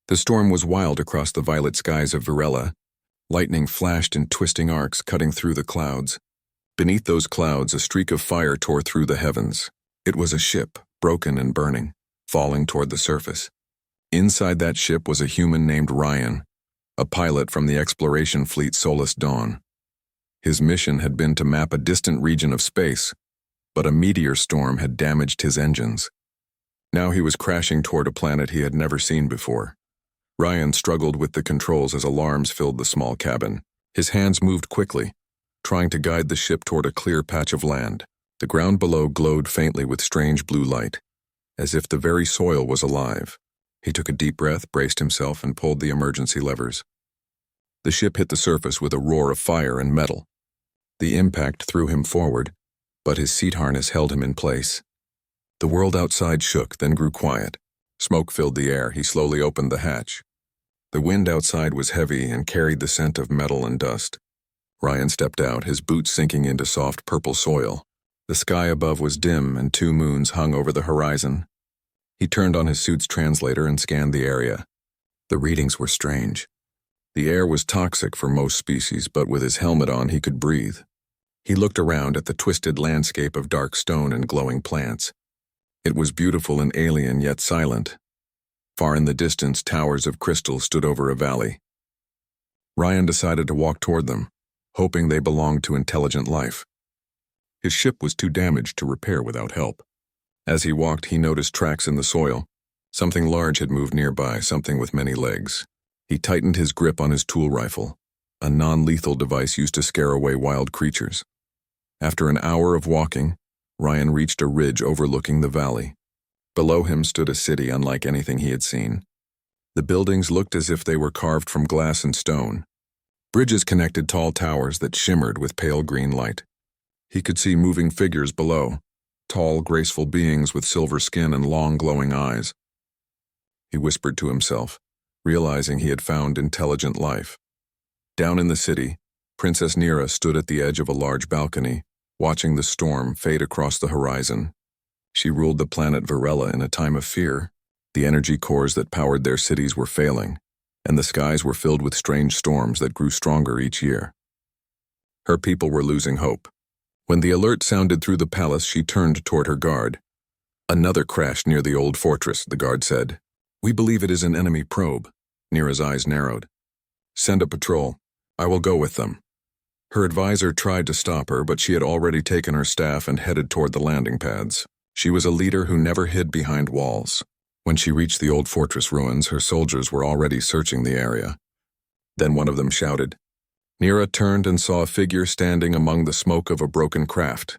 The storm was wild across the violet skies of Varela. Lightning flashed in twisting arcs, cutting through the clouds. Beneath those clouds, a streak of fire tore through the heavens. It was a ship, broken and burning, falling toward the surface. Inside that ship was a human named Ryan, a pilot from the exploration fleet Solus Dawn. His mission had been to map a distant region of space, but a meteor storm had damaged his engines. Now he was crashing toward a planet he had never seen before. Ryan struggled with the controls as alarms filled the small cabin. His hands moved quickly, trying to guide the ship toward a clear patch of land. The ground below glowed faintly with strange blue light, as if the very soil was alive. He took a deep breath, braced himself, and pulled the emergency levers. The ship hit the surface with a roar of fire and metal. The impact threw him forward, but his seat harness held him in place. The world outside shook, then grew quiet. Smoke filled the air. He slowly opened the hatch. The wind outside was heavy and carried the scent of metal and dust. Ryan stepped out, his boots sinking into soft purple soil. The sky above was dim and 2 moons hung over the horizon. He turned on his suit's translator and scanned the area. The readings were strange. The air was toxic for most species, but with his helmet on he could breathe. He looked around at the twisted landscape of dark stone and glowing plants. It was beautiful and alien, yet silent. Far in the distance, towers of crystal stood over a valley. Ryan decided to walk toward them, hoping they belonged to intelligent life. His ship was too damaged to repair without help. As he walked, he noticed tracks in the soil. Something large had moved nearby, something with many legs. He tightened his grip on his tool rifle, a non-lethal device used to scare away wild creatures. After an hour of walking, Ryan reached a ridge overlooking the valley. Below him stood a city unlike anything he had seen. The buildings looked as if they were carved from glass and stone. Bridges connected tall towers that shimmered with pale green light. He could see moving figures below, tall, graceful beings with silver skin and long, glowing eyes. He whispered to himself, realizing he had found intelligent life. Down in the city, Princess Nira stood at the edge of a large balcony, watching the storm fade across the horizon. She ruled the planet Varela in a time of fear. The energy cores that powered their cities were failing, and the skies were filled with strange storms that grew stronger each year. Her people were losing hope. When the alert sounded through the palace, she turned toward her guard. "Another crash near the old fortress," the guard said. "We believe it is an enemy probe." Nira's eyes narrowed. "Send a patrol. I will go with them." Her advisor tried to stop her, but she had already taken her staff and headed toward the landing pads. She was a leader who never hid behind walls. When she reached the old fortress ruins, her soldiers were already searching the area. Then one of them shouted. Nira turned and saw a figure standing among the smoke of a broken craft.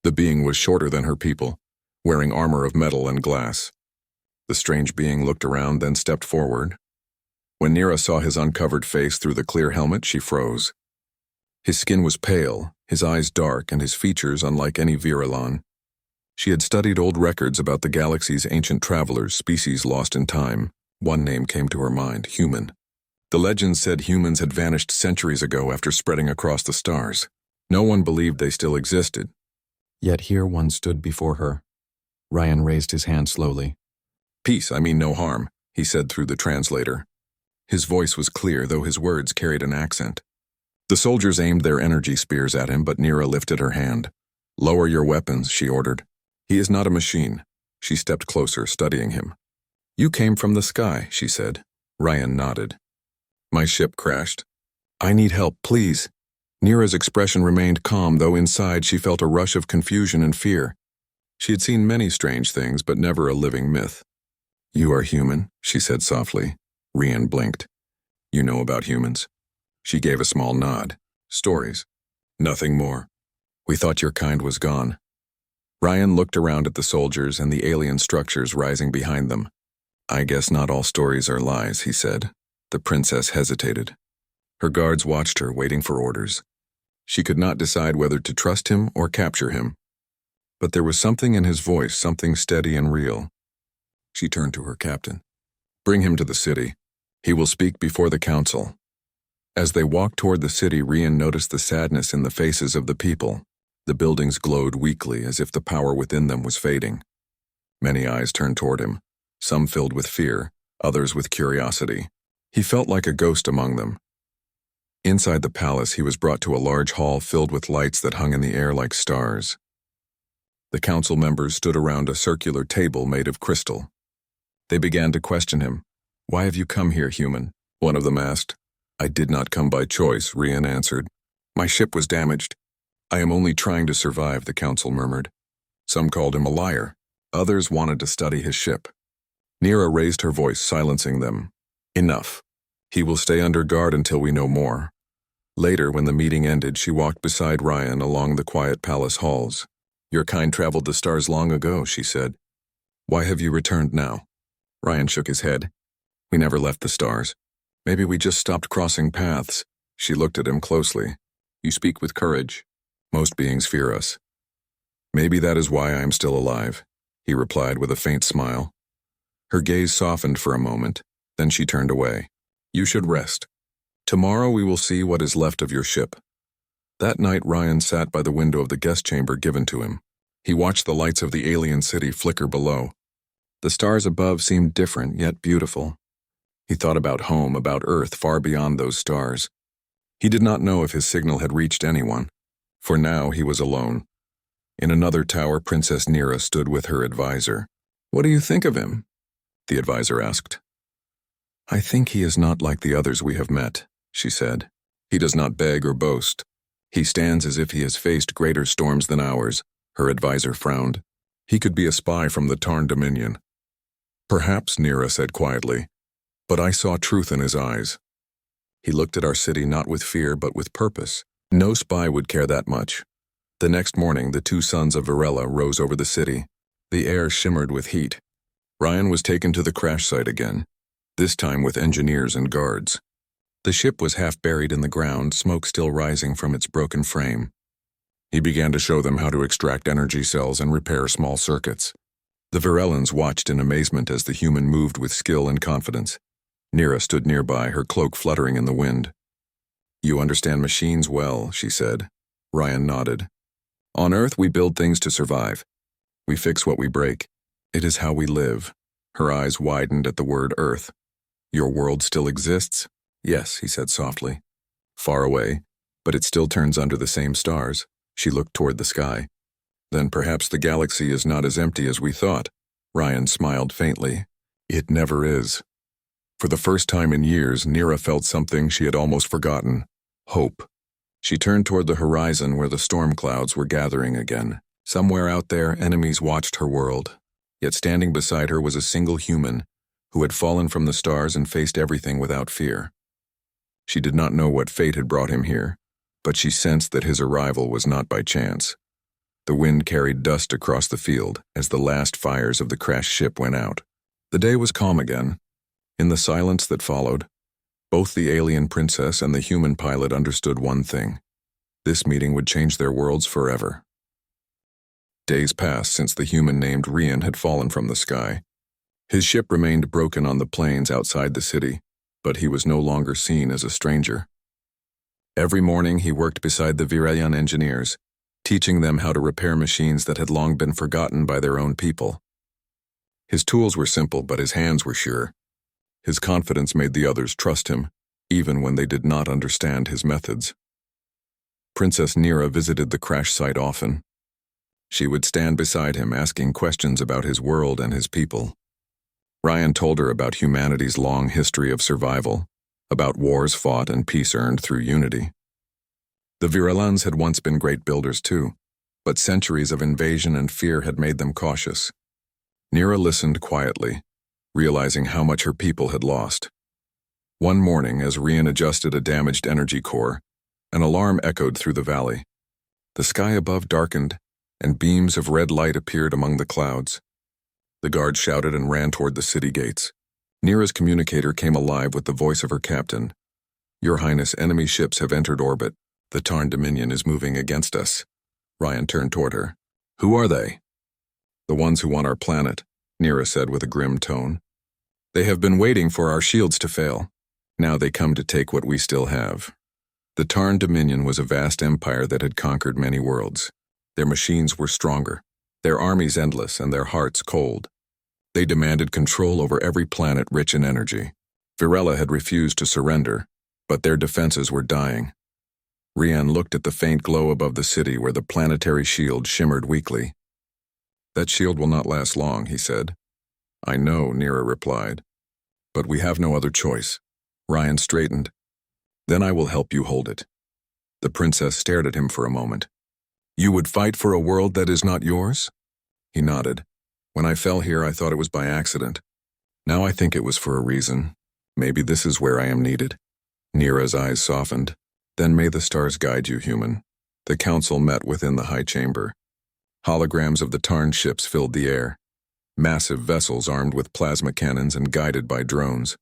The being was shorter than her people, wearing armor of metal and glass. The strange being looked around, then stepped forward. When Nira saw his uncovered face through the clear helmet, she froze. His skin was pale, his eyes dark, and his features unlike any Virelon. She had studied old records about the galaxy's ancient travelers, species lost in time. One name came to her mind, human. The legends said humans had vanished centuries ago after spreading across the stars. No one believed they still existed. Yet here one stood before her. Ryan raised his hand slowly. "Peace, I mean no harm," he said through the translator. His voice was clear, though his words carried an accent. The soldiers aimed their energy spears at him, but Nira lifted her hand. "Lower your weapons," she ordered. "He is not a machine." She stepped closer, studying him. "You came from the sky," she said. Ryan nodded. "My ship crashed. I need help, please." Nira's expression remained calm, though inside she felt a rush of confusion and fear. She had seen many strange things, but never a living myth. "You are human," she said softly. Ryan blinked. "You know about humans?" She gave a small nod. "Stories. Nothing more. We thought your kind was gone." Ryan looked around at the soldiers and the alien structures rising behind them. "I guess not all stories are lies," he said. The princess hesitated. Her guards watched her, waiting for orders. She could not decide whether to trust him or capture him. But there was something in his voice, something steady and real. She turned to her captain. "Bring him to the city. He will speak before the council." As they walked toward the city, Ryan noticed the sadness in the faces of the people. The buildings glowed weakly, as if the power within them was fading. Many eyes turned toward him, some filled with fear, others with curiosity. He felt like a ghost among them. Inside the palace, he was brought to a large hall filled with lights that hung in the air like stars. The council members stood around a circular table made of crystal. They began to question him. "Why have you come here, human?" one of them asked. "I did not come by choice," Rian answered. "My ship was damaged." "I am only trying to survive," the council murmured. Some called him a liar. Others wanted to study his ship. Nira raised her voice, silencing them. "Enough. He will stay under guard until we know more." Later, when the meeting ended, she walked beside Ryan along the quiet palace halls. "Your kind traveled the stars long ago," she said. "Why have you returned now?" Ryan shook his head. "We never left the stars. Maybe we just stopped crossing paths." She looked at him closely. "You speak with courage. Most beings fear us." "Maybe that is why I am still alive," he replied with a faint smile. Her gaze softened for a moment, then she turned away. "You should rest. Tomorrow we will see what is left of your ship." That night Ryan sat by the window of the guest chamber given to him. He watched the lights of the alien city flicker below. The stars above seemed different yet beautiful. He thought about home, about Earth far beyond those stars. He did not know if his signal had reached anyone. For now he was alone. In another tower, Princess Nira stood with her advisor. "What do you think of him?" the advisor asked. "I think he is not like the others we have met," she said. "He does not beg or boast. He stands as if he has faced greater storms than ours," her advisor frowned. "He could be a spy from the Tarn Dominion." "Perhaps," Nira said quietly, "but I saw truth in his eyes. He looked at our city not with fear but with purpose. No spy would care that much." The next morning, the two suns of Varela rose over the city. The air shimmered with heat. Ryan was taken to the crash site again, this time with engineers and guards. The ship was half buried in the ground, smoke still rising from its broken frame. He began to show them how to extract energy cells and repair small circuits. The Varelans watched in amazement as the human moved with skill and confidence. Nira stood nearby, her cloak fluttering in the wind. "You understand machines well," she said. Ryan nodded. "On Earth, we build things to survive. We fix what we break. It is how we live." Her eyes widened at the word Earth. "Your world still exists?" "Yes," he said softly. "Far away, but it still turns under the same stars." She looked toward the sky. "Then perhaps the galaxy is not as empty as we thought." Ryan smiled faintly. "It never is." For the first time in years, Nira felt something she had almost forgotten: hope. She turned toward the horizon where the storm clouds were gathering again. Somewhere out there, enemies watched her world. Yet standing beside her was a single human who had fallen from the stars and faced everything without fear. She did not know what fate had brought him here, but she sensed that his arrival was not by chance. The wind carried dust across the field as the last fires of the crashed ship went out. The day was calm again. In the silence that followed, both the alien princess and the human pilot understood one thing: this meeting would change their worlds forever. Days passed since the human named Rian had fallen from the sky. His ship remained broken on the plains outside the city, but he was no longer seen as a stranger. Every morning he worked beside the Virayan engineers, teaching them how to repair machines that had long been forgotten by their own people. His tools were simple, but his hands were sure. His confidence made the others trust him, even when they did not understand his methods. Princess Nira visited the crash site often. She would stand beside him, asking questions about his world and his people. Ryan told her about humanity's long history of survival, about wars fought and peace earned through unity. The Virelans had once been great builders too, but centuries of invasion and fear had made them cautious. Nira listened quietly, realizing how much her people had lost. One morning, as Rian adjusted a damaged energy core, an alarm echoed through the valley. The sky above darkened, and beams of red light appeared among the clouds. The guards shouted and ran toward the city gates. Nira's communicator came alive with the voice of her captain. "Your Highness, enemy ships have entered orbit. The Tarn Dominion is moving against us." Ryan turned toward her. "Who are they?" "The ones who want our planet," Nira said with a grim tone. "They have been waiting for our shields to fail. Now they come to take what we still have." The Tarn Dominion was a vast empire that had conquered many worlds. Their machines were stronger, their armies endless, and their hearts cold. They demanded control over every planet rich in energy. Virella had refused to surrender, but their defenses were dying. Rian looked at the faint glow above the city where the planetary shield shimmered weakly. "That shield will not last long," he said. "I know," Nira replied. "But we have no other choice." Ryan straightened. "Then I will help you hold it." The princess stared at him for a moment. "You would fight for a world that is not yours?" He nodded. "When I fell here, I thought it was by accident. Now I think it was for a reason. Maybe this is where I am needed." Nira's eyes softened. "Then may the stars guide you, human." The council met within the high chamber. Holograms of the Tarn ships filled the air. Massive vessels armed with plasma cannons and guided by drones.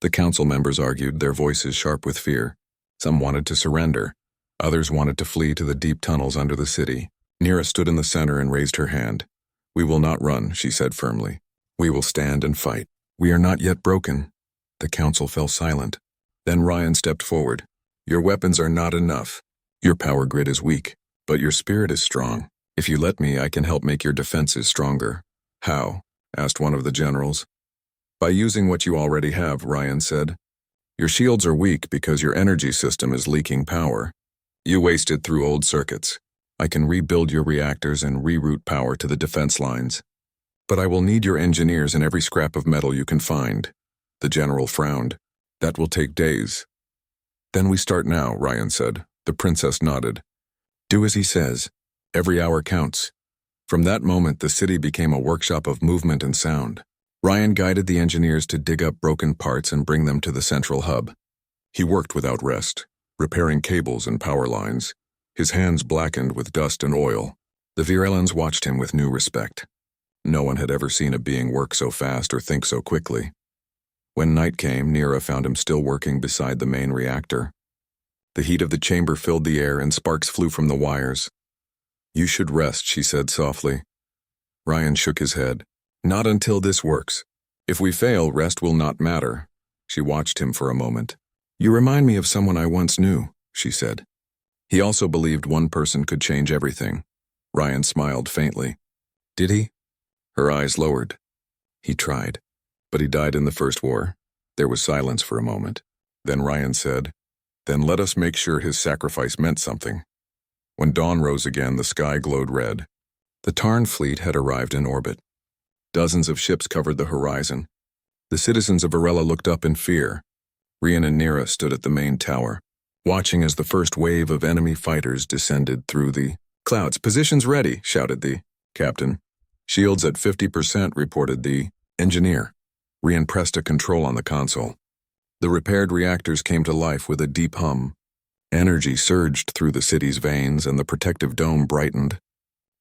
The council members argued, their voices sharp with fear. Some wanted to surrender. Others wanted to flee to the deep tunnels under the city. Nira stood in the center and raised her hand. "We will not run," she said firmly. "We will stand and fight. We are not yet broken." The council fell silent. Then Ryan stepped forward. "Your weapons are not enough. Your power grid is weak, but your spirit is strong. If you let me, I can help make your defenses stronger." "How?" asked one of the generals. "By using what you already have," Ryan said. "Your shields are weak because your energy system is leaking power. You wasted through old circuits. I can rebuild your reactors and reroute power to the defense lines. But I will need your engineers and every scrap of metal you can find." The general frowned. "That will take days." "Then we start now," Ryan said. The princess nodded. "Do as he says. Every hour counts." From that moment, the city became a workshop of movement and sound. Ryan guided the engineers to dig up broken parts and bring them to the central hub. He worked without rest, repairing cables and power lines. His hands blackened with dust and oil. The Virellans watched him with new respect. No one had ever seen a being work so fast or think so quickly. When night came, Nira found him still working beside the main reactor. The heat of the chamber filled the air and sparks flew from the wires. "You should rest," she said softly. Ryan shook his head. "Not until this works. If we fail, rest will not matter." She watched him for a moment. "You remind me of someone I once knew," she said. He also believed one person could change everything. Ryan smiled faintly. "Did he?" Her eyes lowered. "He tried, but he died in the First War." There was silence for a moment. Then Ryan said, "Then let us make sure his sacrifice meant something." When dawn rose again, the sky glowed red. The Tarn fleet had arrived in orbit. Dozens of ships covered the horizon. The citizens of Virella looked up in fear. Rian and Nira stood at the main tower, watching as the first wave of enemy fighters descended through the clouds. "Positions ready," shouted the captain. "Shields at 50%, reported the engineer. Rian pressed a control on the console. The repaired reactors came to life with a deep hum. Energy surged through the city's veins and the protective dome brightened.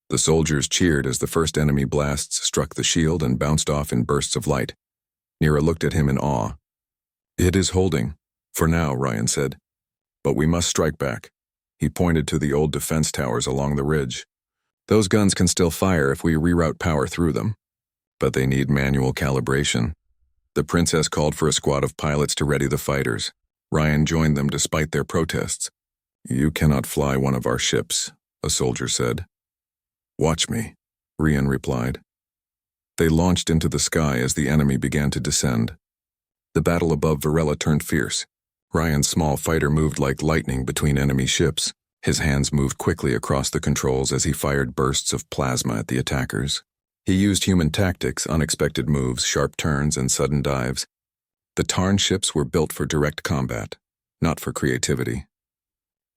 The soldiers cheered as the first enemy blasts struck the shield and bounced off in bursts of light. Nira looked at him in awe. "It is holding. For now," Ryan said. "But we must strike back." He pointed to the old defense towers along the ridge. "Those guns can still fire if we reroute power through them. But they need manual calibration." The princess called for a squad of pilots to ready the fighters. Ryan joined them despite their protests. "You cannot fly one of our ships," a soldier said. "Watch me," Rian replied. They launched into the sky as the enemy began to descend. The battle above Virella turned fierce. Ryan's small fighter moved like lightning between enemy ships. His hands moved quickly across the controls as he fired bursts of plasma at the attackers. He used human tactics, unexpected moves, sharp turns, and sudden dives. The Tarn ships were built for direct combat, not for creativity.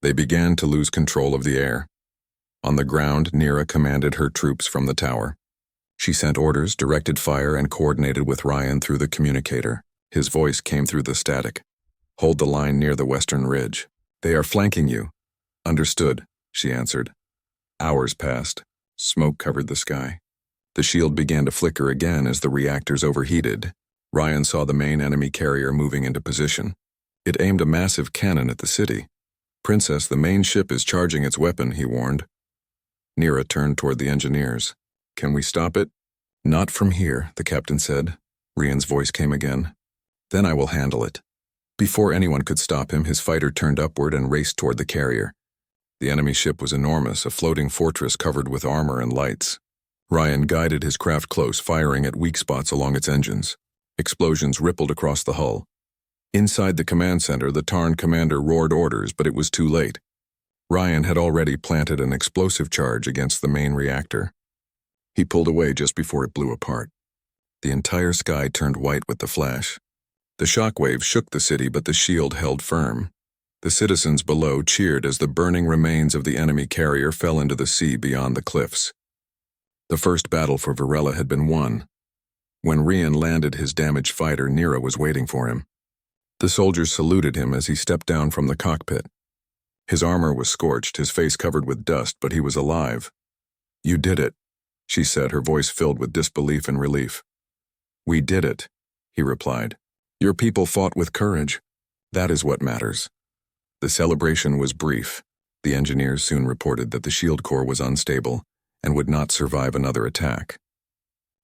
They began to lose control of the air. On the ground, Nira commanded her troops from the tower. She sent orders, directed fire, and coordinated with Ryan through the communicator. His voice came through the static. "Hold the line near the western ridge. They are flanking you." "Understood," she answered. Hours passed. Smoke covered the sky. The shield began to flicker again as the reactors overheated. Ryan saw the main enemy carrier moving into position. It aimed a massive cannon at the city. "Princess, the main ship is charging its weapon," he warned. Nira turned toward the engineers. "Can we stop it?" "Not from here," the captain said. Rian's voice came again. "Then I will handle it." Before anyone could stop him, his fighter turned upward and raced toward the carrier. The enemy ship was enormous, a floating fortress covered with armor and lights. Ryan guided his craft close, firing at weak spots along its engines. Explosions rippled across the hull. Inside the command center, the Tarn commander roared orders, but it was too late. Ryan had already planted an explosive charge against the main reactor. He pulled away just before it blew apart. The entire sky turned white with the flash. The shockwave shook the city, but the shield held firm. The citizens below cheered as the burning remains of the enemy carrier fell into the sea beyond the cliffs. The first battle for Varela had been won. When Ryan landed his damaged fighter, Nira was waiting for him. The soldiers saluted him as he stepped down from the cockpit. His armor was scorched, his face covered with dust, but he was alive. "You did it," she said, her voice filled with disbelief and relief. "We did it," he replied. "Your people fought with courage. That is what matters." The celebration was brief. The engineers soon reported that the shield core was unstable and would not survive another attack.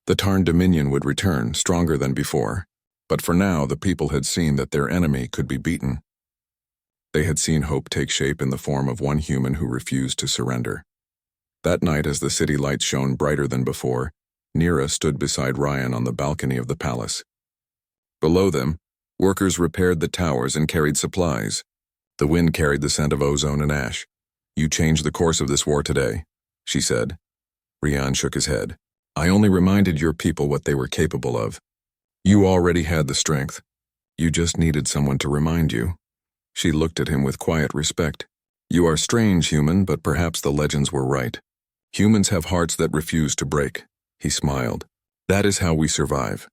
The Tarn Dominion would return, stronger than before, but for now the people had seen that their enemy could be beaten. They had seen hope take shape in the form of one human who refused to surrender. That night, as the city lights shone brighter than before, Nira stood beside Ryan on the balcony of the palace. Below them, workers repaired the towers and carried supplies. The wind carried the scent of ozone and ash. "You changed the course of this war today," she said. Ryan shook his head. "I only reminded your people what they were capable of. You already had the strength. You just needed someone to remind you." She looked at him with quiet respect. "You are strange, human, but perhaps the legends were right. Humans have hearts that refuse to break." He smiled. "That is how we survive."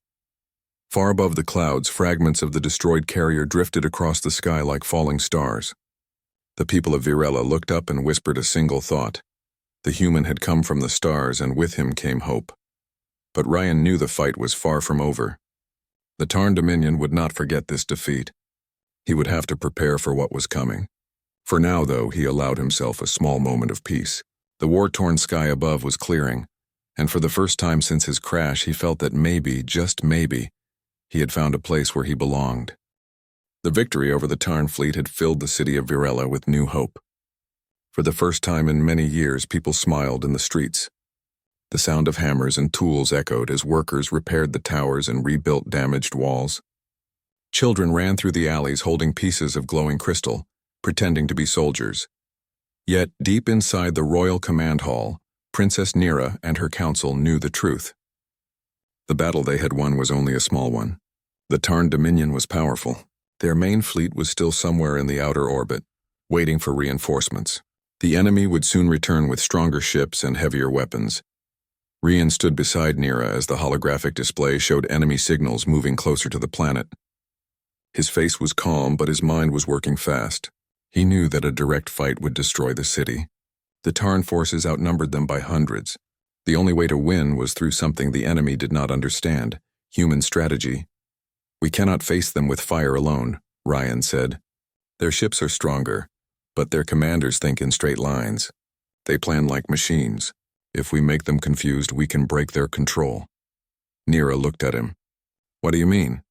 Far above the clouds, fragments of the destroyed carrier drifted across the sky like falling stars. The people of Varela looked up and whispered a single thought. The human had come from the stars, and with him came hope. But Ryan knew the fight was far from over. The Tarn Dominion would not forget this defeat. He would have to prepare for what was coming. For now, though, he allowed himself a small moment of peace. The war-torn sky above was clearing, and for the first time since his crash, he felt that maybe, just maybe, he had found a place where he belonged. The victory over the Tarn fleet had filled the city of Varela with new hope. For the first time in many years, people smiled in the streets. The sound of hammers and tools echoed as workers repaired the towers and rebuilt damaged walls. Children ran through the alleys holding pieces of glowing crystal, pretending to be soldiers. Yet, deep inside the royal command hall, Princess Nira and her council knew the truth. The battle they had won was only a small one. The Tarn Dominion was powerful. Their main fleet was still somewhere in the outer orbit, waiting for reinforcements. The enemy would soon return with stronger ships and heavier weapons. Ryan stood beside Nira as the holographic display showed enemy signals moving closer to the planet. His face was calm, but his mind was working fast. He knew that a direct fight would destroy the city. The Tarn forces outnumbered them by hundreds. The only way to win was through something the enemy did not understand: human strategy. "We cannot face them with fire alone," Ryan said. "Their ships are stronger, but their commanders think in straight lines. They plan like machines. If we make them confused, we can break their control." Nira looked at him. "What do you mean?"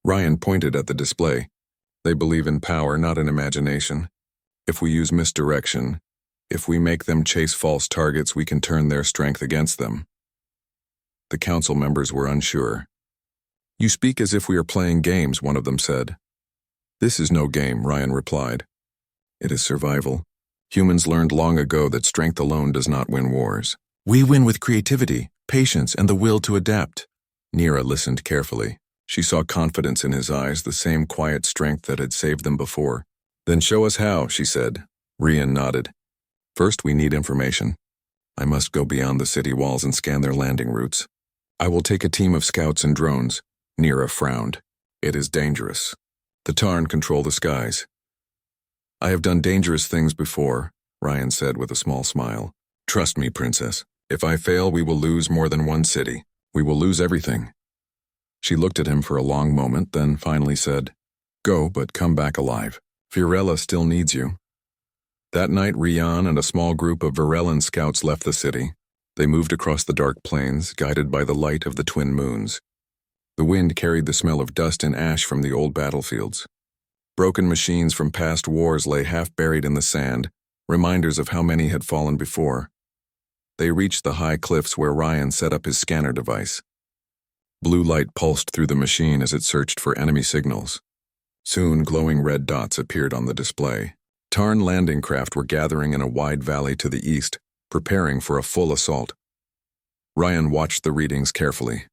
Ryan pointed at the display. "They believe in power, not in imagination. If we use misdirection, if we make them chase false targets, we can turn their strength against them." The council members were unsure. "You speak as if we are playing games," one of them said. "This is no game," Ryan replied. "It is survival. Humans learned long ago that strength alone does not win wars. We win with creativity, patience, and the will to adapt." Nira listened carefully. She saw confidence in his eyes, the same quiet strength that had saved them before. "Then show us how," she said. Ryan nodded. "First, we need information. I must go beyond the city walls and scan their landing routes. I will take a team of scouts and drones." Nira frowned. "It is dangerous. The Tarn control the skies." "I have done dangerous things before," Ryan said with a small smile. "Trust me, Princess. If I fail, we will lose more than one city. We will lose everything." She looked at him for a long moment, then finally said, "Go, but come back alive. Varela still needs you." That night, Ryan and a small group of Varelan scouts left the city. They moved across the dark plains, guided by the light of the twin moons. The wind carried the smell of dust and ash from the old battlefields. Broken machines from past wars lay half buried in the sand, reminders of how many had fallen before. They reached the high cliffs where Ryan set up his scanner device. Blue light pulsed through the machine as it searched for enemy signals. Soon, glowing red dots appeared on the display. Tarn landing craft were gathering in a wide valley to the east, preparing for a full assault. Ryan watched the readings carefully.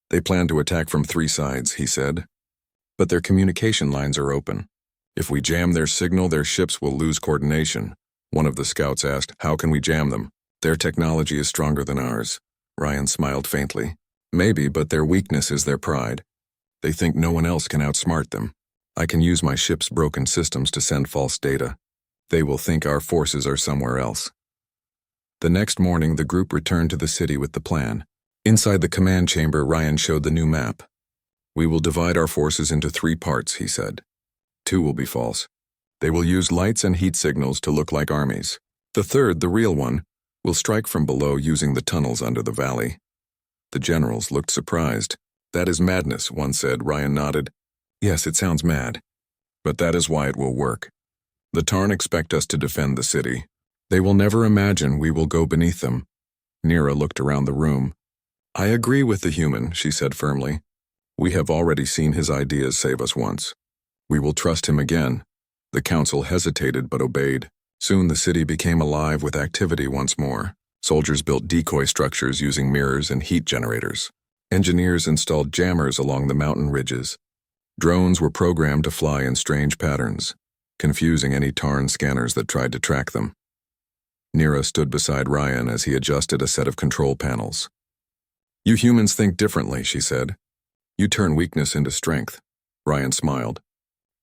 They plan to attack from 3 sides, he said. But their communication lines are open. If we jam their signal, their ships will lose coordination. One of the scouts asked, "How can we jam them? Their technology is stronger than ours." Ryan smiled faintly. "Maybe, but their weakness is their pride. They think no one else can outsmart them. I can use my ship's broken systems to send false data. They will think our forces are somewhere else." The next morning, the group returned to the city with the plan. Inside the command chamber, Ryan showed the new map. "We will divide our forces into 3 parts," he said. 2 will be false. They will use lights and heat signals to look like armies. The third, the real one, will strike from below using the tunnels under the valley. The generals looked surprised. "That is madness," one said. Ryan nodded. "Yes, it sounds mad. But that is why it will work. The Tarn expect us to defend the city. They will never imagine we will go beneath them." Nira looked around the room. "I agree with the human," she said firmly. "We have already seen his ideas save us once. We will trust him again." The council hesitated but obeyed. Soon the city became alive with activity once more. Soldiers built decoy structures using mirrors and heat generators. Engineers installed jammers along the mountain ridges. Drones were programmed to fly in strange patterns, confusing any Tarn scanners that tried to track them. Nira stood beside Ryan as he adjusted a set of control panels. "You humans think differently," she said. "You turn weakness into strength." Ryan smiled.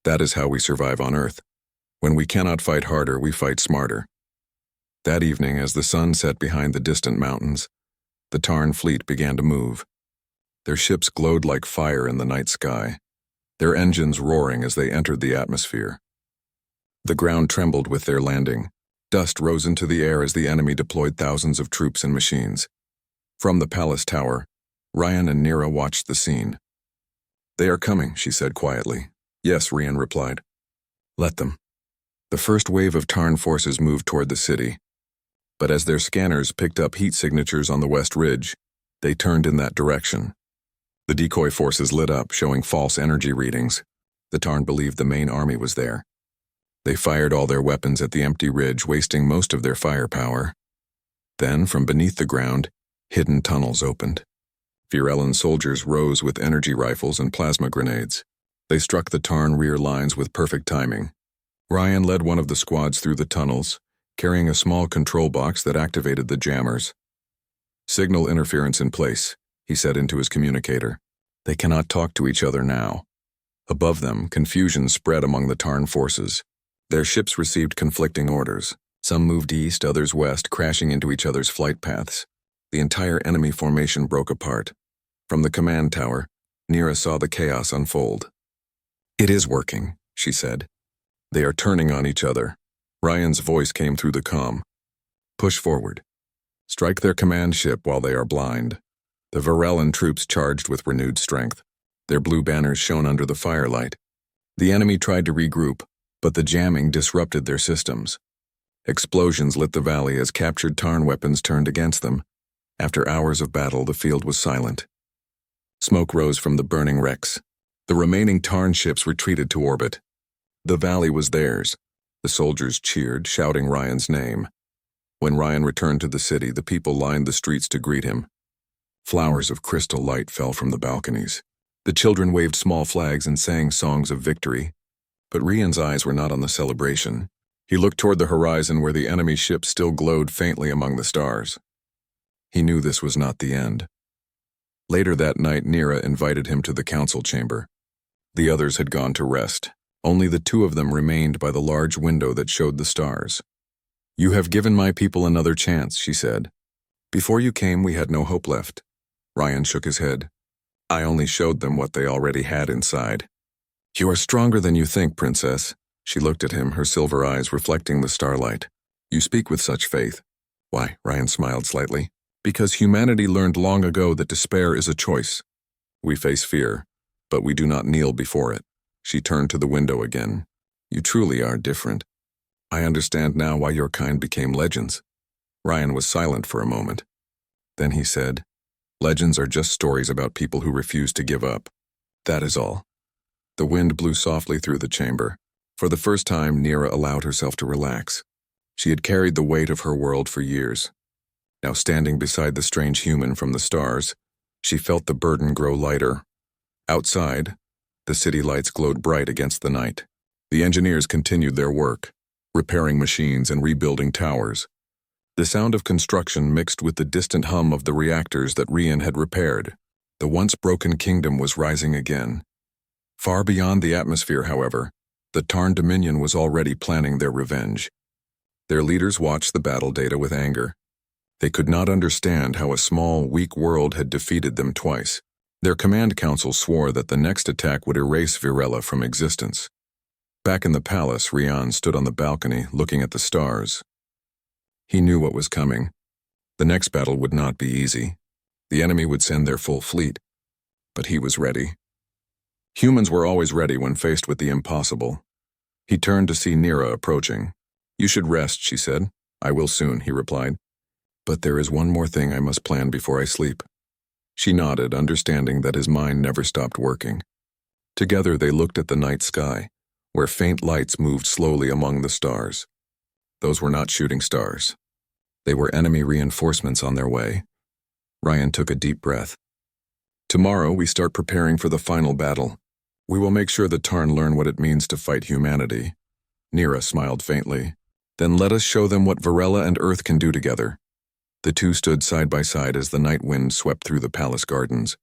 "That is how we survive on Earth. When we cannot fight harder, we fight smarter." That evening, as the sun set behind the distant mountains, the Tarn fleet began to move. Their ships glowed like fire in the night sky, their engines roaring as they entered the atmosphere. The ground trembled with their landing. Dust rose into the air as the enemy deployed thousands of troops and machines. From the palace tower, Ryan and Nira watched the scene. "They are coming," she said quietly. "Yes," Ryan replied. "Let them." The first wave of Tarn forces moved toward the city. But as their scanners picked up heat signatures on the west ridge, they turned in that direction. The decoy forces lit up, showing false energy readings. The Tarn believed the main army was there. They fired all their weapons at the empty ridge, wasting most of their firepower. Then, from beneath the ground, hidden tunnels opened. Virellan soldiers rose with energy rifles and plasma grenades. They struck the Tarn rear lines with perfect timing. Ryan led one of the squads through the tunnels, carrying a small control box that activated the jammers. "Signal interference in place," he said into his communicator. "They cannot talk to each other now." Above them, confusion spread among the Tarn forces. Their ships received conflicting orders. Some moved east, others west, crashing into each other's flight paths. The entire enemy formation broke apart. From the command tower, Nira saw the chaos unfold. "It is working," she said. "They are turning on each other." Ryan's voice came through the comm. "Push forward. Strike their command ship while they are blind." The Virellan troops charged with renewed strength. Their blue banners shone under the firelight. The enemy tried to regroup, but the jamming disrupted their systems. Explosions lit the valley as captured Tarn weapons turned against them. After hours of battle, the field was silent. Smoke rose from the burning wrecks. The remaining Tarn ships retreated to orbit. The valley was theirs. The soldiers cheered, shouting Ryan's name. When Ryan returned to the city, the people lined the streets to greet him. Flowers of crystal light fell from the balconies. The children waved small flags and sang songs of victory. But Ryan's eyes were not on the celebration. He looked toward the horizon where the enemy ships still glowed faintly among the stars. He knew this was not the end. Later that night, Nira invited him to the council chamber. The others had gone to rest. Only the 2 of them remained by the large window that showed the stars. "You have given my people another chance," she said. "Before you came, we had no hope left." Ryan shook his head. "I only showed them what they already had inside." "You are stronger than you think, Princess." She looked at him, her silver eyes reflecting the starlight. "You speak with such faith." "Why?" Ryan smiled slightly. "Because humanity learned long ago that despair is a choice. We face fear, but we do not kneel before it." She turned to the window again. "You truly are different. I understand now why your kind became legends." Ryan was silent for a moment. Then he said, "Legends are just stories about people who refuse to give up. That is all." The wind blew softly through the chamber. For the first time, Nira allowed herself to relax. She had carried the weight of her world for years. Now, standing beside the strange human from the stars, she felt the burden grow lighter. Outside, the city lights glowed bright against the night. The engineers continued their work, repairing machines and rebuilding towers. The sound of construction mixed with the distant hum of the reactors that Rian had repaired. The once broken kingdom was rising again. Far beyond the atmosphere, however, the Tarn Dominion was already planning their revenge. Their leaders watched the battle data with anger. They could not understand how a small, weak world had defeated them twice. Their command council swore that the next attack would erase Virella from existence. Back in the palace, Rian stood on the balcony, looking at the stars. He knew what was coming. The next battle would not be easy. The enemy would send their full fleet. But he was ready. Humans were always ready when faced with the impossible. He turned to see Nira approaching. "You should rest," she said. "I will soon," he replied. "But there is one more thing I must plan before I sleep." She nodded, understanding that his mind never stopped working. Together they looked at the night sky, where faint lights moved slowly among the stars. Those were not shooting stars. They were enemy reinforcements on their way. Ryan took a deep breath. "Tomorrow we start preparing for the final battle. We will make sure the Tarn learn what it means to fight humanity." Nira smiled faintly. "Then let us show them what Virella and Earth can do together." The two stood side by side as the night wind swept through the palace gardens.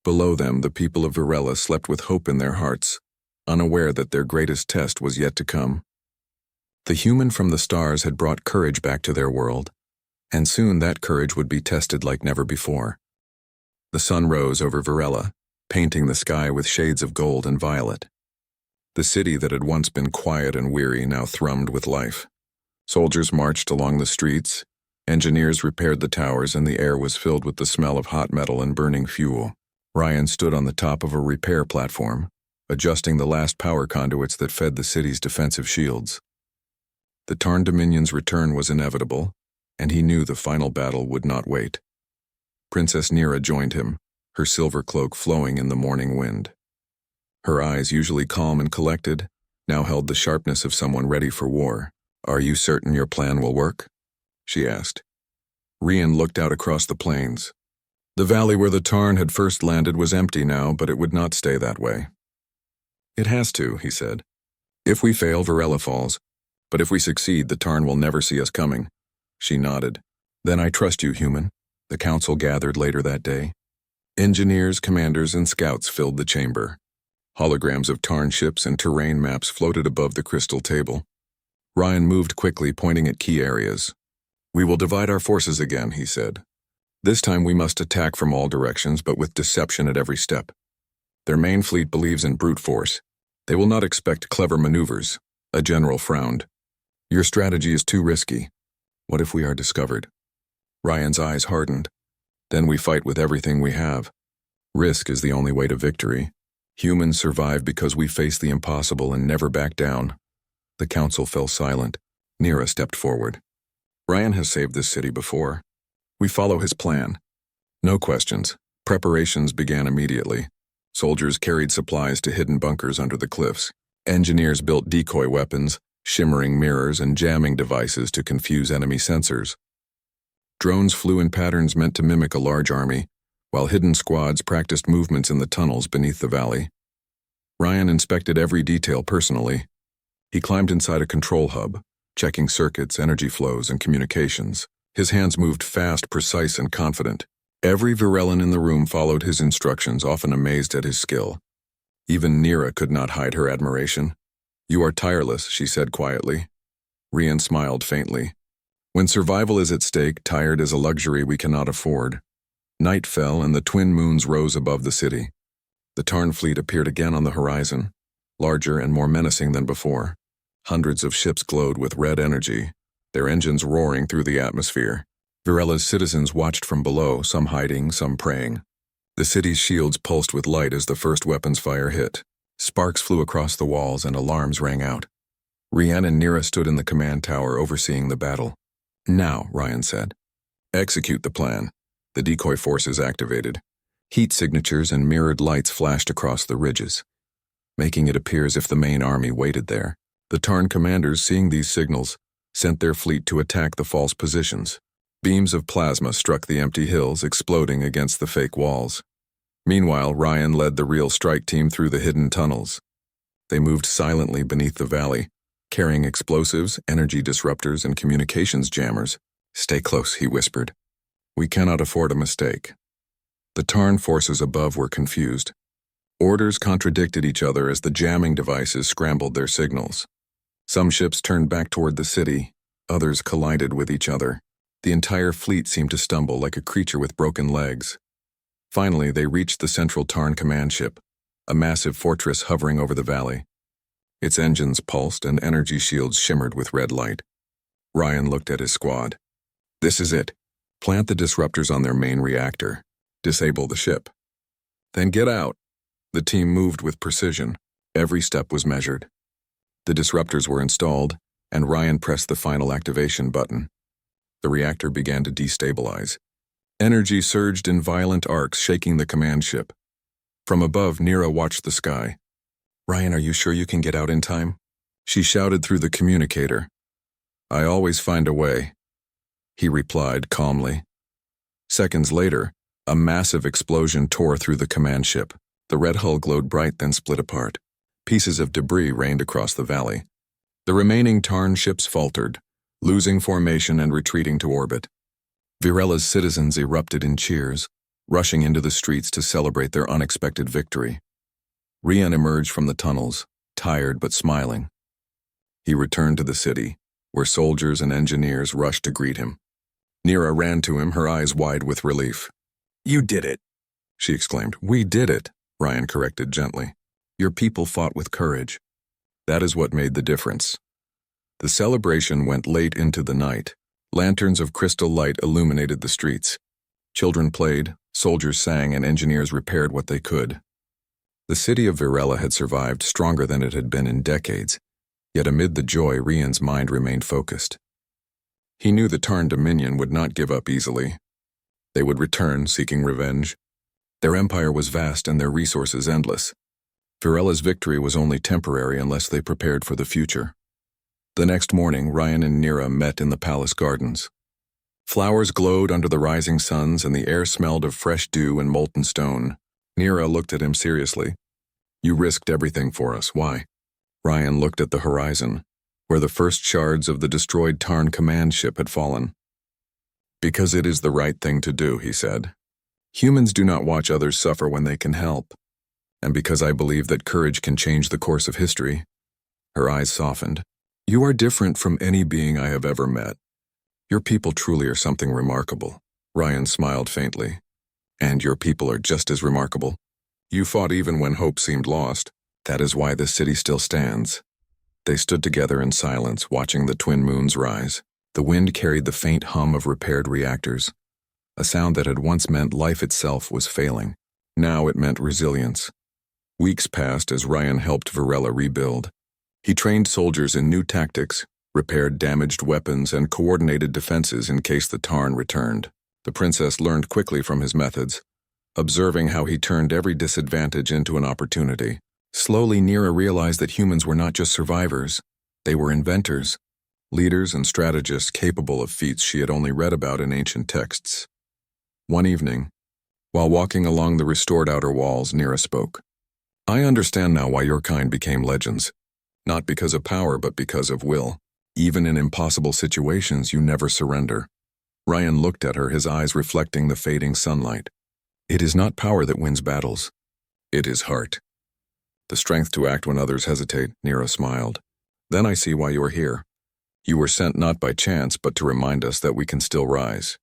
Below them, the people of Virella slept with hope in their hearts, unaware that their greatest test was yet to come. The human from the stars had brought courage back to their world, and soon that courage would be tested like never before. The sun rose over Virella, painting the sky with shades of gold and violet. The city that had once been quiet and weary now thrummed with life. Soldiers marched along the streets, engineers repaired the towers, and the air was filled with the smell of hot metal and burning fuel. Ryan stood on the top of a repair platform, adjusting the last power conduits that fed the city's defensive shields. The Tarn Dominion's return was inevitable, and he knew the final battle would not wait. Princess Nira joined him, her silver cloak flowing in the morning wind. Her eyes, usually calm and collected, now held the sharpness of someone ready for war. "Are you certain your plan will work?" she asked. Rian looked out across the plains. The valley where the Tarn had first landed was empty now, but it would not stay that way. "It has to," he said. "If we fail, Virella falls. But if we succeed, the Tarn will never see us coming." She nodded. "Then I trust you, human." The council gathered later that day. Engineers, commanders, and scouts filled the chamber. Holograms of Tarn ships and terrain maps floated above the crystal table. Ryan moved quickly, pointing at key areas. "We will divide our forces again," he said. "This time we must attack from all directions, but with deception at every step. Their main fleet believes in brute force. They will not expect clever maneuvers." A general frowned. "Your strategy is too risky. What if we are discovered?" Ryan's eyes hardened. "Then we fight with everything we have. Risk is the only way to victory. Humans survive because we face the impossible and never back down." The council fell silent. Nira stepped forward. "Ryan has saved this city before. We follow his plan." No questions. Preparations began immediately. Soldiers carried supplies to hidden bunkers under the cliffs. Engineers built decoy weapons, shimmering mirrors, and jamming devices to confuse enemy sensors. Drones flew in patterns meant to mimic a large army, while hidden squads practiced movements in the tunnels beneath the valley. Ryan inspected every detail personally. He climbed inside a control hub, checking circuits, energy flows, and communications. His hands moved fast, precise, and confident. Every Virellan in the room followed his instructions, often amazed at his skill. Even Nira could not hide her admiration. "You are tireless," she said quietly. Rian smiled faintly. "When survival is at stake, tired is a luxury we cannot afford." Night fell and the twin moons rose above the city. The Tarn fleet appeared again on the horizon, larger and more menacing than before. Hundreds of ships glowed with red energy, their engines roaring through the atmosphere. Virella's citizens watched from below, some hiding, some praying. The city's shields pulsed with light as the first weapons fire hit. Sparks flew across the walls and alarms rang out. Rian and Nira stood in the command tower overseeing the battle. Now, Ryan said. Execute the plan. The decoy forces activated. Heat signatures and mirrored lights flashed across the ridges, making it appear as if the main army waited there. The Tarn commanders, seeing these signals, sent their fleet to attack the false positions. Beams of plasma struck the empty hills, exploding against the fake walls. Meanwhile, Ryan led the real strike team through the hidden tunnels. They moved silently beneath the valley, carrying explosives, energy disruptors, and communications jammers. Stay close, he whispered. We cannot afford a mistake. The Tarn forces above were confused. Orders contradicted each other as the jamming devices scrambled their signals. Some ships turned back toward the city, others collided with each other. The entire fleet seemed to stumble like a creature with broken legs. Finally, they reached the central Tarn command ship, a massive fortress hovering over the valley. Its engines pulsed and energy shields shimmered with red light. Ryan looked at his squad. This is it. Plant the disruptors on their main reactor. Disable the ship. Then get out. The team moved with precision. Every step was measured. The disruptors were installed, and Ryan pressed the final activation button. The reactor began to destabilize. Energy surged in violent arcs, shaking the command ship. From above, Nira watched the sky. Ryan, are you sure you can get out in time? She shouted through the communicator. I always find a way, he replied calmly. Seconds later, a massive explosion tore through the command ship. The red hull glowed bright, then split apart. Pieces of debris rained across the valley. The remaining Tarn ships faltered, losing formation and retreating to orbit. Virella's citizens erupted in cheers, rushing into the streets to celebrate their unexpected victory. Rian emerged from the tunnels, tired but smiling. He returned to the city, where soldiers and engineers rushed to greet him. Nira ran to him, her eyes wide with relief. You did it, she exclaimed. We did it, Ryan corrected gently. Your people fought with courage. That is what made the difference. The celebration went late into the night. Lanterns of crystal light illuminated the streets. Children played, soldiers sang, and engineers repaired what they could. The city of Virella had survived, stronger than it had been in decades, yet amid the joy, Rian's mind remained focused. He knew the Tarn Dominion would not give up easily. They would return, seeking revenge. Their empire was vast and their resources endless. Virella's victory was only temporary unless they prepared for the future. The next morning, Ryan and Nira met in the palace gardens. Flowers glowed under the rising suns and the air smelled of fresh dew and molten stone. Nira looked at him seriously. You risked everything for us. Why? Ryan looked at the horizon, where the first shards of the destroyed Tarn command ship had fallen. Because it is the right thing to do, he said. Humans do not watch others suffer when they can help. And because I believe that courage can change the course of history. Her eyes softened. You are different from any being I have ever met. Your people truly are something remarkable. Ryan smiled faintly. And your people are just as remarkable. You fought even when hope seemed lost. That is why this city still stands. They stood together in silence, watching the twin moons rise. The wind carried the faint hum of repaired reactors. A sound that had once meant life itself was failing. Now it meant resilience. Weeks passed as Ryan helped Virella rebuild. He trained soldiers in new tactics, repaired damaged weapons, and coordinated defenses in case the Tarn returned. The princess learned quickly from his methods, observing how he turned every disadvantage into an opportunity. Slowly, Nira realized that humans were not just survivors. They were inventors, leaders and strategists capable of feats she had only read about in ancient texts. One evening, while walking along the restored outer walls, Nira spoke. I understand now why your kind became legends. Not because of power, but because of will. Even in impossible situations, you never surrender. Ryan looked at her, his eyes reflecting the fading sunlight. It is not power that wins battles. It is heart. The strength to act when others hesitate, Nira smiled. Then I see why you are here. You were sent not by chance, but to remind us that we can still rise.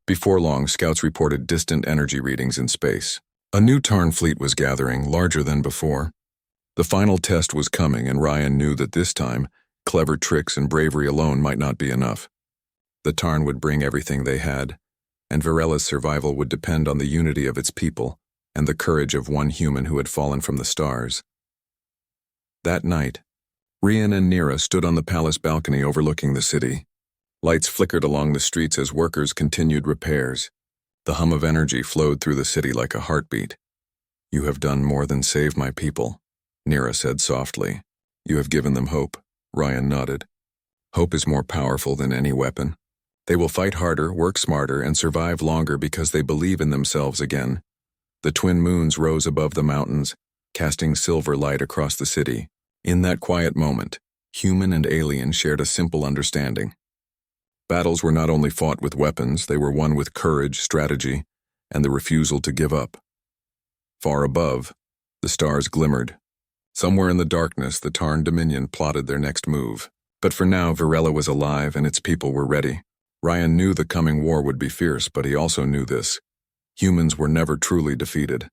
Before long, scouts reported distant energy readings in space. A new Tarn fleet was gathering, larger than before. The final test was coming, and Ryan knew that this time, clever tricks and bravery alone might not be enough. The Tarn would bring everything they had, and Virella's survival would depend on the unity of its people and the courage of one human who had fallen from the stars. That night, Rian and Nira stood on the palace balcony overlooking the city. Lights flickered along the streets as workers continued repairs. The hum of energy flowed through the city like a heartbeat. "You have done more than save my people," Nira said softly. "You have given them hope," Ryan nodded. "Hope is more powerful than any weapon. They will fight harder, work smarter, and survive longer because they believe in themselves again." The twin moons rose above the mountains, casting silver light across the city. In that quiet moment, human and alien shared a simple understanding. Battles were not only fought with weapons, they were won with courage, strategy, and the refusal to give up. Far above, the stars glimmered. Somewhere in the darkness, the Tarn Dominion plotted their next move. But for now, Virella was alive and its people were ready. Ryan knew the coming war would be fierce, but he also knew this: humans were never truly defeated.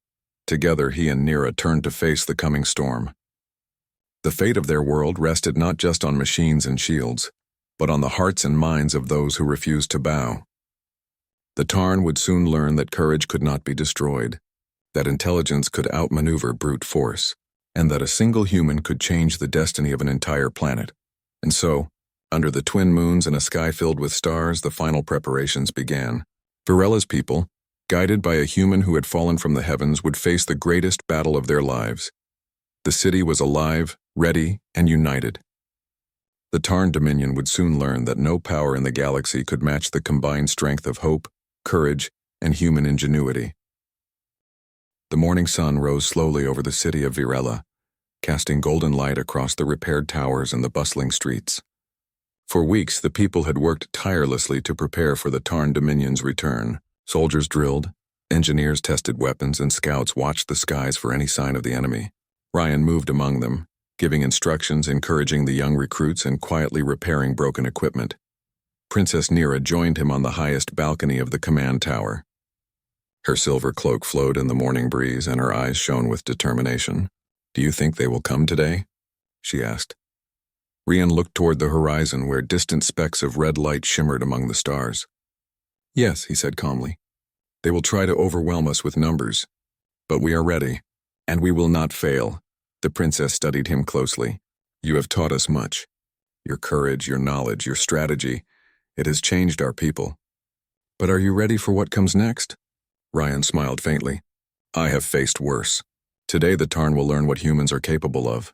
Together, he and Nira turned to face the coming storm. The fate of their world rested not just on machines and shields, but on the hearts and minds of those who refused to bow. The Tarn would soon learn that courage could not be destroyed, that intelligence could outmaneuver brute force, and that a single human could change the destiny of an entire planet. And so, under the twin moons and a sky filled with stars, the final preparations began. Virella's people, guided by a human who had fallen from the heavens, would face the greatest battle of their lives. The city was alive, ready, and united. The Tarn Dominion would soon learn that no power in the galaxy could match the combined strength of hope, courage, and human ingenuity. The morning sun rose slowly over the city of Virella, casting golden light across the repaired towers and the bustling streets. For weeks, the people had worked tirelessly to prepare for the Tarn Dominion's return. Soldiers drilled, engineers tested weapons, and scouts watched the skies for any sign of the enemy. Ryan moved among them, giving instructions, encouraging the young recruits, and quietly repairing broken equipment. Princess Nira joined him on the highest balcony of the command tower. Her silver cloak flowed in the morning breeze, and her eyes shone with determination. "Do you think they will come today?" she asked. Rian looked toward the horizon where distant specks of red light shimmered among the stars. "Yes," he said calmly. "They will try to overwhelm us with numbers. But we are ready, and we will not fail." The princess studied him closely. "You have taught us much. Your courage, your knowledge, your strategy. It has changed our people. But are you ready for what comes next?" Ryan smiled faintly. "I have faced worse. Today the Tarn will learn what humans are capable of,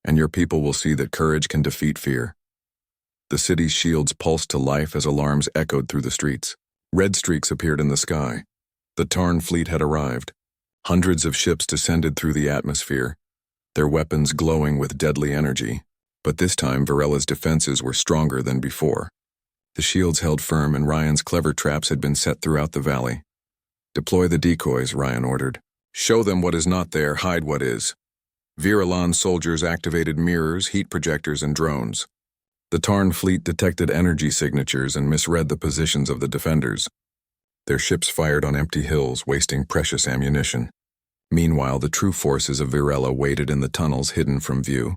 and your people will see that courage can defeat fear." The city's shields pulsed to life as alarms echoed through the streets. Red streaks appeared in the sky. The Tarn fleet had arrived. Hundreds of ships descended through the atmosphere, their weapons glowing with deadly energy. But this time, Virella's defenses were stronger than before. The shields held firm, and Ryan's clever traps had been set throughout the valley. "Deploy the decoys," Ryan ordered. "Show them what is not there, hide what is." Virelan soldiers activated mirrors, heat projectors, and drones. The Tarn fleet detected energy signatures and misread the positions of the defenders. Their ships fired on empty hills, wasting precious ammunition. Meanwhile, the true forces of Virella waited in the tunnels hidden from view.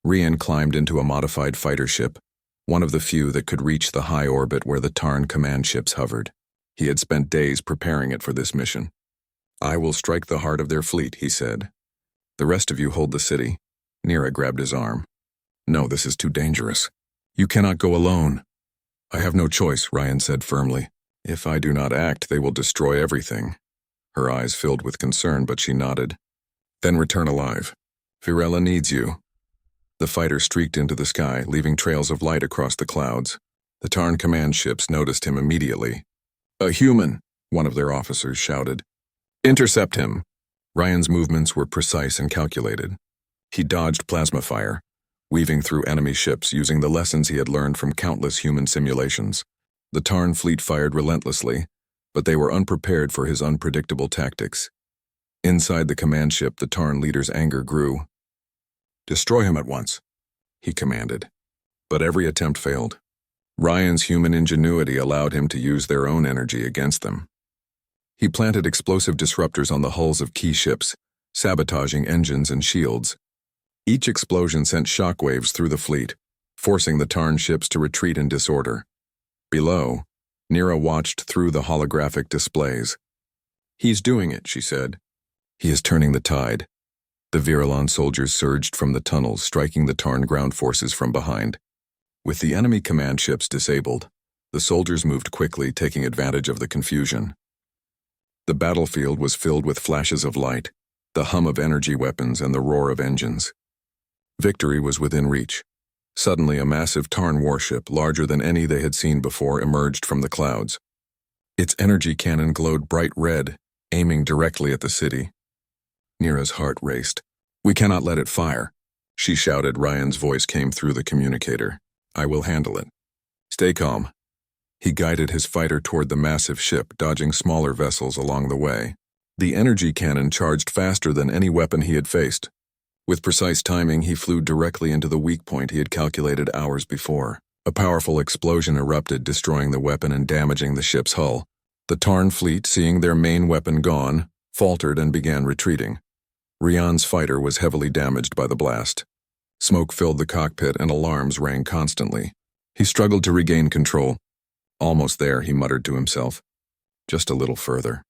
Rian climbed into a modified fighter ship, one of the few that could reach the high orbit where the Tarn command ships hovered. He had spent days preparing it for this mission. "I will strike the heart of their fleet," he said. "The rest of you hold the city." Nira grabbed his arm. "No, this is too dangerous. You cannot go alone." "I have no choice," Ryan said firmly. "If I do not act, they will destroy everything." Her eyes filled with concern, but she nodded. "Then return alive. Virella needs you." The fighter streaked into the sky, leaving trails of light across the clouds. The Tarn command ships noticed him immediately. "A human," one of their officers shouted. "Intercept him." Ryan's movements were precise and calculated. He dodged plasma fire, weaving through enemy ships using the lessons he had learned from countless human simulations. The Tarn fleet fired relentlessly, but they were unprepared for his unpredictable tactics. Inside the command ship, the Tarn leader's anger grew. "Destroy him at once," he commanded. But every attempt failed. Ryan's human ingenuity allowed him to use their own energy against them. He planted explosive disruptors on the hulls of key ships, sabotaging engines and shields. Each explosion sent shockwaves through the fleet, forcing the Tarn ships to retreat in disorder. Below, Nira watched through the holographic displays. "He's doing it," she said. "He is turning the tide." The Virelan soldiers surged from the tunnels, striking the Tarn ground forces from behind. With the enemy command ships disabled, the soldiers moved quickly, taking advantage of the confusion. The battlefield was filled with flashes of light, the hum of energy weapons and the roar of engines. Victory was within reach. Suddenly, a massive Tarn warship, larger than any they had seen before, emerged from the clouds. Its energy cannon glowed bright red, aiming directly at the city. Nira's heart raced. "We cannot let it fire," she shouted. Ryan's voice came through the communicator. "I will handle it. Stay calm." He guided his fighter toward the massive ship, dodging smaller vessels along the way. The energy cannon charged faster than any weapon he had faced. With precise timing, he flew directly into the weak point he had calculated hours before. A powerful explosion erupted, destroying the weapon and damaging the ship's hull. The Tarn fleet, seeing their main weapon gone, faltered and began retreating. Ryan's fighter was heavily damaged by the blast. Smoke filled the cockpit and alarms rang constantly. He struggled to regain control. "Almost there," he muttered to himself. "Just a little further."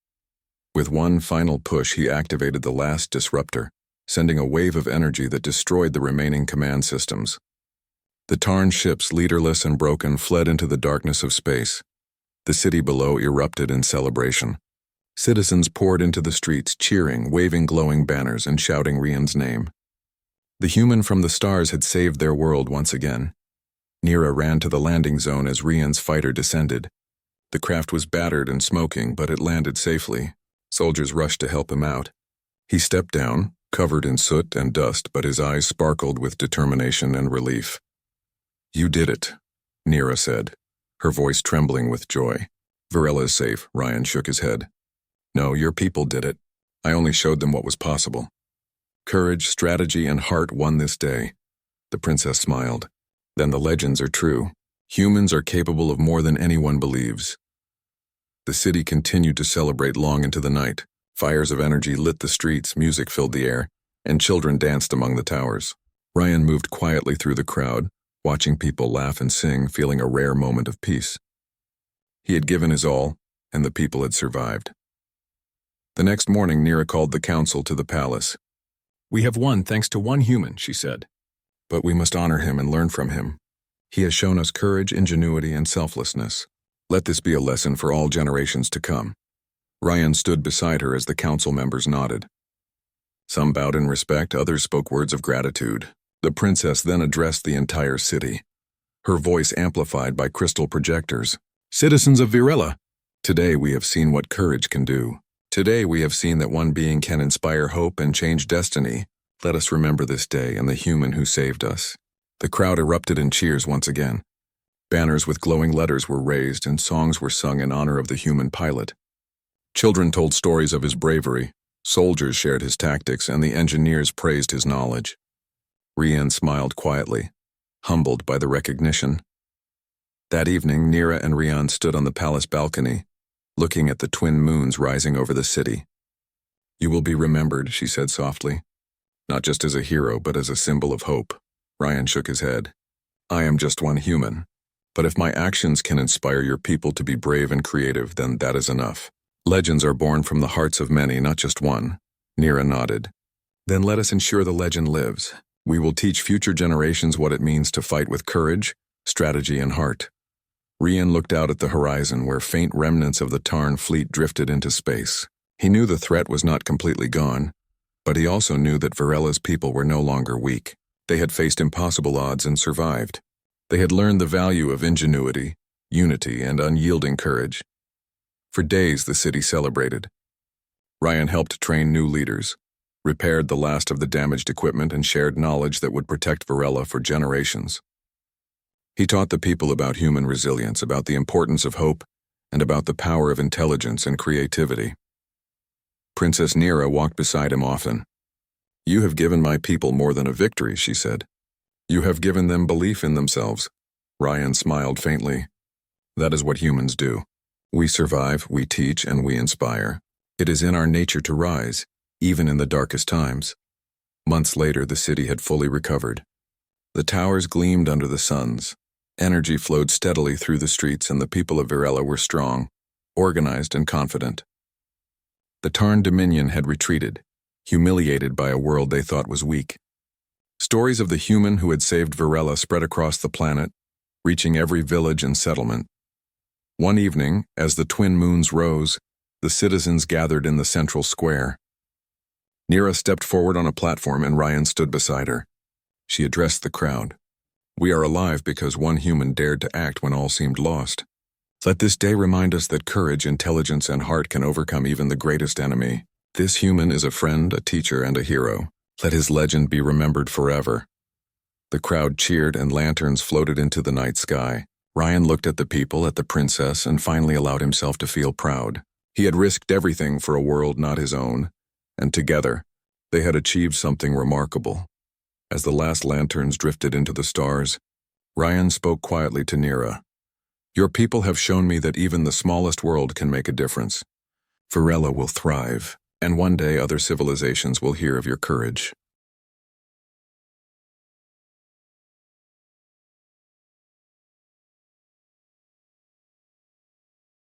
With one final push, he activated the last disruptor, sending a wave of energy that destroyed the remaining command systems. The Tarn ships, leaderless and broken, fled into the darkness of space. The city below erupted in celebration. Citizens poured into the streets, cheering, waving glowing banners, and shouting Ryan's name. The human from the stars had saved their world once again. Nira ran to the landing zone as Ryan's fighter descended. The craft was battered and smoking, but it landed safely. Soldiers rushed to help him out. He stepped down, covered in soot and dust, but his eyes sparkled with determination and relief. "You did it," Nira said, her voice trembling with joy. "Varela is safe," Ryan shook his head. "No, your people did it. I only showed them what was possible." "Courage, strategy, and heart won this day." The princess smiled. "Then the legends are true. Humans are capable of more than anyone believes." The city continued to celebrate long into the night. Fires of energy lit the streets, music filled the air, and children danced among the towers. Ryan moved quietly through the crowd, watching people laugh and sing, feeling a rare moment of peace. He had given his all, and the people had survived. The next morning, Nira called the council to the palace. "We have won thanks to one human," she said. "But we must honor him and learn from him. He has shown us courage, ingenuity, and selflessness. Let this be a lesson for all generations to come." Ryan stood beside her as the council members nodded. Some bowed in respect, others spoke words of gratitude. The princess then addressed the entire city, her voice amplified by crystal projectors. "Citizens of Virella, today we have seen what courage can do. Today we have seen that one being can inspire hope and change destiny. Let us remember this day and the human who saved us." The crowd erupted in cheers once again. Banners with glowing letters were raised and songs were sung in honor of the human pilot. Children told stories of his bravery, soldiers shared his tactics, and the engineers praised his knowledge. Ryan smiled quietly, humbled by the recognition. That evening, Nira and Ryan stood on the palace balcony, looking at the twin moons rising over the city. "You will be remembered," she said softly. "Not just as a hero, but as a symbol of hope." Ryan shook his head. "I am just one human. But if my actions can inspire your people to be brave and creative, then that is enough. Legends are born from the hearts of many, not just one." Nira nodded. "Then let us ensure the legend lives. We will teach future generations what it means to fight with courage, strategy, and heart." Ryan looked out at the horizon where faint remnants of the Tarn fleet drifted into space. He knew the threat was not completely gone, but he also knew that Virella's people were no longer weak. They had faced impossible odds and survived. They had learned the value of ingenuity, unity, and unyielding courage. For days, the city celebrated. Ryan helped train new leaders, repaired the last of the damaged equipment, and shared knowledge that would protect Virella for generations. He taught the people about human resilience, about the importance of hope, and about the power of intelligence and creativity. Princess Nira walked beside him often. "You have given my people more than a victory," she said. "You have given them belief in themselves." Ryan smiled faintly. "That is what humans do. We survive, we teach, and we inspire. It is in our nature to rise, even in the darkest times." Months later, the city had fully recovered. The towers gleamed under the suns. Energy flowed steadily through the streets, and the people of Virella were strong, organized, and confident. The Tarn Dominion had retreated, humiliated by a world they thought was weak. Stories of the human who had saved Virella spread across the planet, reaching every village and settlement. One evening, as the twin moons rose, the citizens gathered in the central square. Nira stepped forward on a platform and Ryan stood beside her. She addressed the crowd. "We are alive because one human dared to act when all seemed lost. Let this day remind us that courage, intelligence, and heart can overcome even the greatest enemy. This human is a friend, a teacher, and a hero. Let his legend be remembered forever." The crowd cheered and lanterns floated into the night sky. Ryan looked at the people, at the princess, and finally allowed himself to feel proud. He had risked everything for a world not his own, and together, they had achieved something remarkable. As the last lanterns drifted into the stars, Ryan spoke quietly to Nira. "Your people have shown me that even the smallest world can make a difference. Varela will thrive, and one day other civilizations will hear of your courage."